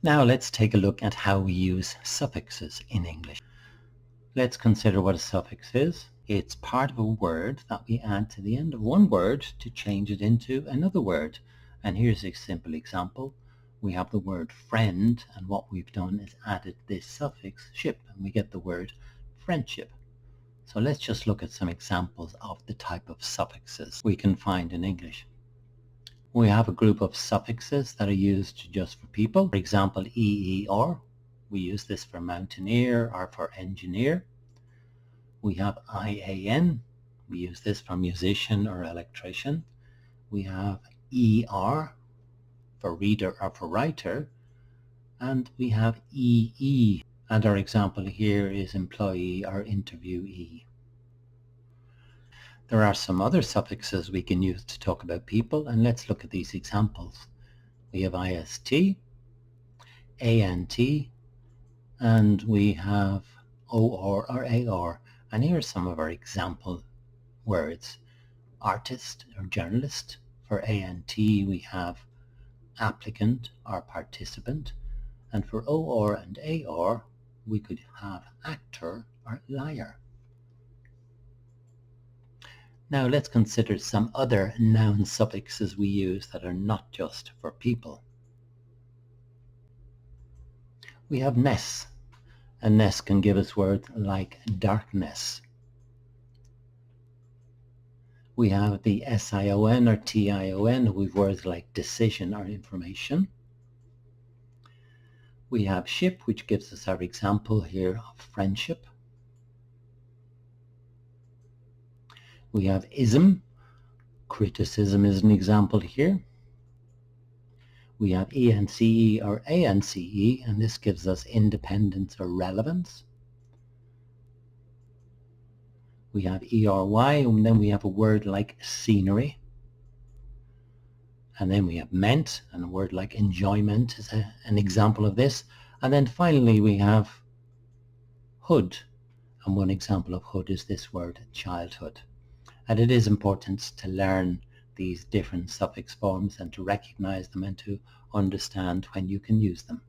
Now let's take a look at how we use suffixes in English. Let's consider what a suffix is. It's part of a word that we add to the end of one word to change it into another word. And here's a simple example. We have the word friend, and what we've done is added this suffix ship, and we get the word friendship. So let's just look at some examples of the type of suffixes we can find in English. We have a group of suffixes that are used just for people. For example, EER. We use this for mountaineer or for engineer. We have IAN. We use this for musician or electrician. We have ER for reader or for writer. And we have EE. And our example here is employee or interviewee. There are some other suffixes we can use to talk about people, and let's look at these examples. We have IST, ANT, and we have OR or AR. And here are some of our example words. Artist or journalist. For ANT we have applicant or participant. And for OR and AR we could have actor or liar. Now let's consider some other noun suffixes we use that are not just for people. We have ness. And ness can give us words like darkness. We have the SION or TION with words like decision or information. We have ship, which gives us our example here of friendship. We have ism. Criticism is an example here. We have ENCE or ANCE, and this gives us independence or relevance. We have ERY, and then we have a word like scenery. And then we have meant, and a word like enjoyment is an example of this. And then finally we have hood, and one example of hood is this word childhood. And it is important to learn these different suffix forms and to recognize them and to understand when you can use them.